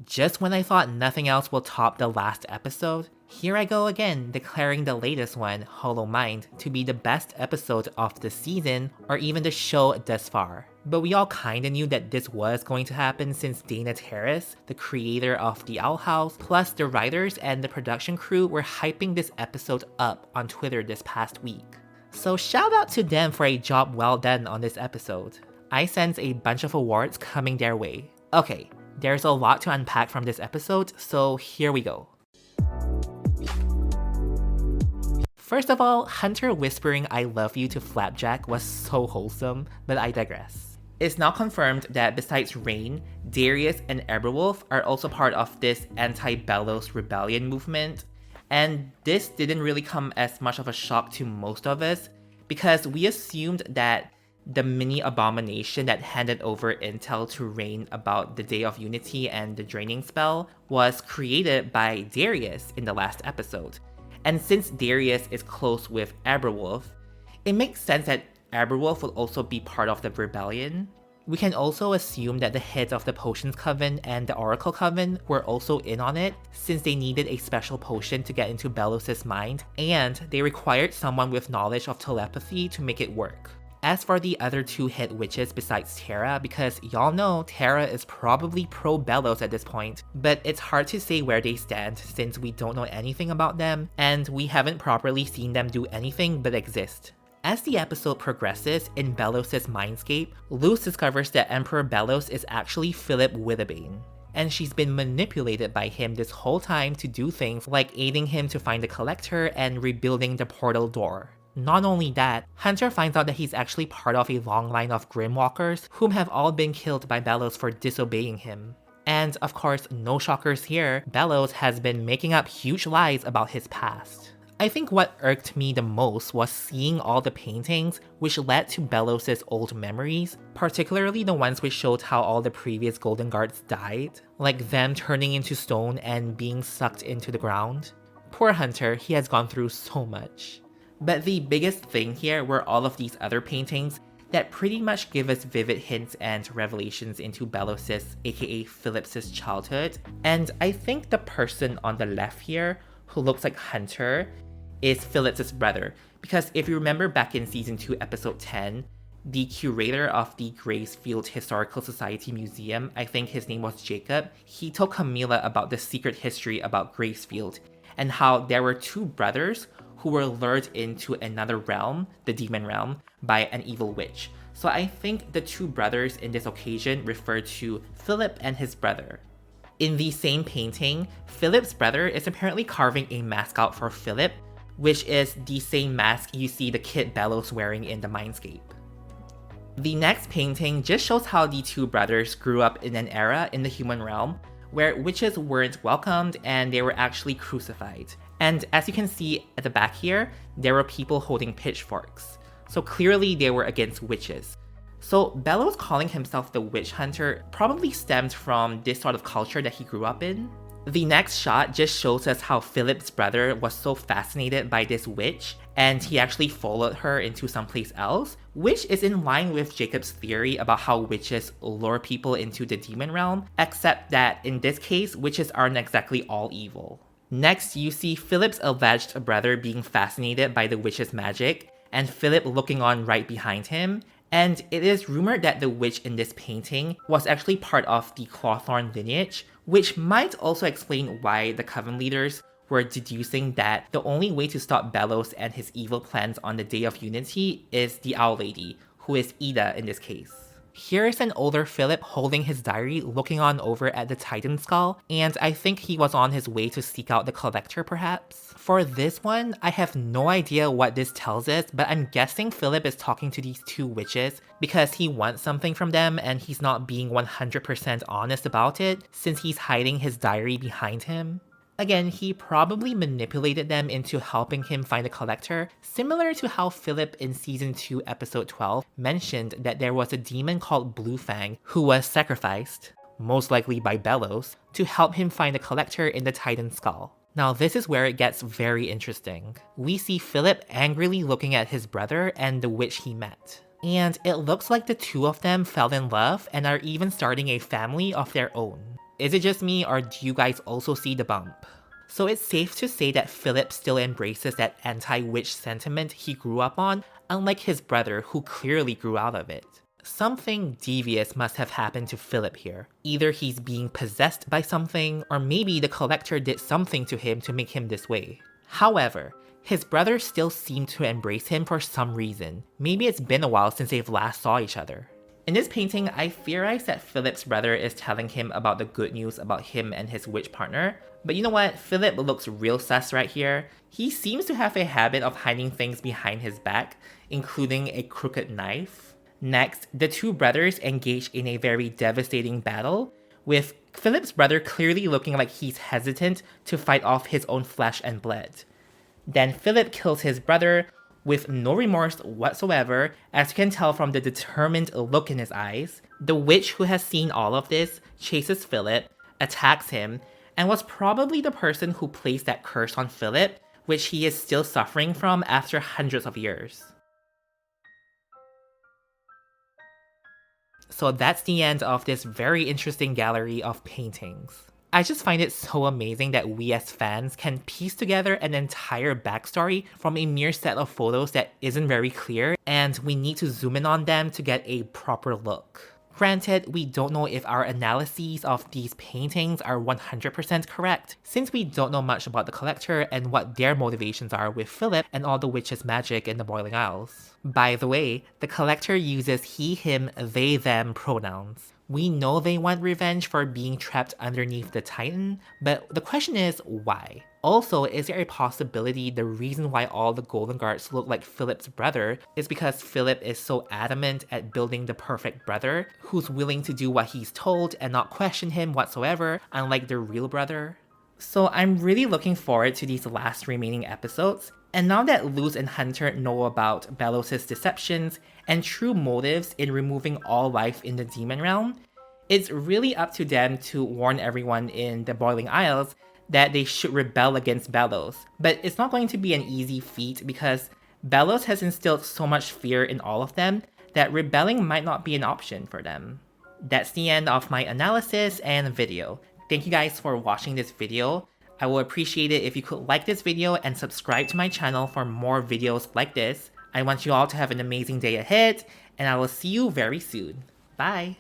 Just when I thought nothing else will top the last episode, here I go again declaring the latest one, Hollow Mind, to be the best episode of the season or even the show thus far. But we all kinda knew that this was going to happen since Dana Terrace, the creator of The Owl House, plus the writers and the production crew were hyping this episode up on Twitter this past week. So shout out to them for a job well done on this episode. I sense a bunch of awards coming their way. Okay, there's a lot to unpack from this episode, so here we go. First of all, Hunter whispering I love you to Flapjack was so wholesome, but I digress. It's now confirmed that besides Rain, Darius and Eberwolf are also part of this anti-Belos rebellion movement, and this didn't really come as much of a shock to most of us because we assumed that the mini abomination that handed over intel to Rain about the Day of Unity and the Draining Spell was created by Darius in the last episode. And since Darius is close with Eberwolf, it makes sense that Eberwolf will also be part of the rebellion. We can also assume that the heads of the Potions Coven and the Oracle Coven were also in on it, since they needed a special potion to get into Belos' mind, and they required someone with knowledge of telepathy to make it work. As for the other two head witches besides Terra, because y'all know Terra is probably pro-Belos at this point, but it's hard to say where they stand since we don't know anything about them, and we haven't properly seen them do anything but exist. As the episode progresses in Belos' Mindscape, Luz discovers that Emperor Belos is actually Philip Wittebane, and she's been manipulated by him this whole time to do things like aiding him to find the Collector and rebuilding the portal door. Not only that, Hunter finds out that he's actually part of a long line of Grimwalkers whom have all been killed by Belos for disobeying him. And of course, no shockers here, Belos has been making up huge lies about his past. I think what irked me the most was seeing all the paintings which led to Belos' old memories, particularly the ones which showed how all the previous Golden Guards died, like them turning into stone and being sucked into the ground. Poor Hunter, he has gone through so much. But the biggest thing here were all of these other paintings that pretty much give us vivid hints and revelations into Belos' aka Philip's childhood. And I think the person on the left here, who looks like Hunter, is Philip's brother. Because if you remember back in Season 2 Episode 10, the curator of the Gracefield Historical Society Museum, I think his name was Jacob, he told Camila about the secret history about Gracefield and how there were two brothers who were lured into another realm, the demon realm, by an evil witch. So I think the two brothers in this occasion refer to Philip and his brother. In the same painting, Philip's brother is apparently carving a mask out for Philip, which is the same mask you see the kid Belos wearing in the Mindscape. The next painting just shows how the two brothers grew up in an era in the human realm where witches weren't welcomed and they were actually crucified. And as you can see at the back here, there were people holding pitchforks. So clearly they were against witches. So Belos calling himself the witch hunter probably stemmed from this sort of culture that he grew up in. The next shot just shows us how Philip's brother was so fascinated by this witch and he actually followed her into someplace else, which is in line with Jacob's theory about how witches lure people into the demon realm, except that in this case, witches aren't exactly all evil. Next, you see Philip's alleged brother being fascinated by the witch's magic, and Philip looking on right behind him. And it is rumored that the witch in this painting was actually part of the Clawthorn lineage, which might also explain why the Coven leaders were deducing that the only way to stop Belos and his evil plans on the Day of Unity is the Owl Lady, who is Ida in this case. Here is an older Philip holding his diary looking on over at the Titan Skull, and I think he was on his way to seek out the Collector perhaps. For this one, I have no idea what this tells us, but I'm guessing Philip is talking to these two witches because he wants something from them and he's not being 100% honest about it since he's hiding his diary behind him. Again, he probably manipulated them into helping him find a Collector, similar to how Philip in Season 2 Episode 12 mentioned that there was a demon called Bluefang who was sacrificed, most likely by Belos, to help him find a Collector in the Titan Skull. Now this is where it gets very interesting. We see Philip angrily looking at his brother and the witch he met. And it looks like the two of them fell in love and are even starting a family of their own. is it just me or do you guys also see the bump? So it's safe to say that Philip still embraces that anti-witch sentiment he grew up on, unlike his brother who clearly grew out of it. Something devious must have happened to Philip here. Either he's being possessed by something, or maybe the collector did something to him to make him this way. However, his brother still seemed to embrace him for some reason. Maybe it's been a while since they've last saw each other. In this painting, I theorize that Philip's brother is telling him about the good news about him and his witch partner. But you know what? Philip looks real sus right here. He seems to have a habit of hiding things behind his back, including a crooked knife. Next, the two brothers engage in a very devastating battle, with Philip's brother clearly looking like he's hesitant to fight off his own flesh and blood. Then Philip kills his brother with no remorse whatsoever, as you can tell from the determined look in his eyes. The witch who has seen all of this chases Philip, attacks him, and was probably the person who placed that curse on Philip, which he is still suffering from after hundreds of years. So that's the end of this very interesting gallery of paintings. I just find it so amazing that we as fans can piece together an entire backstory from a mere set of photos that isn't very clear, and we need to zoom in on them to get a proper look. Granted, we don't know if our analyses of these paintings are 100% correct, since we don't know much about the collector and what their motivations are with Philip and all the witches' magic in the Boiling Isles. By the way, the collector uses he, him, they, them pronouns. We know they want revenge for being trapped underneath the Titan, but the question is, why? Also, is there a possibility the reason why all the Golden Guards look like Philip's brother is because Philip is so adamant at building the perfect brother, who's willing to do what he's told and not question him whatsoever, unlike their real brother? So I'm really looking forward to these last remaining episodes, and now that Luz and Hunter know about Belos' deceptions and true motives in removing all life in the demon realm, it's really up to them to warn everyone in the Boiling Isles that they should rebel against Belos. But it's not going to be an easy feat because Belos has instilled so much fear in all of them that rebelling might not be an option for them. That's the end of my analysis and video. Thank you guys for watching this video. I will appreciate it if you could like this video and subscribe to my channel for more videos like this. I want you all to have an amazing day ahead, and I will see you very soon. Bye!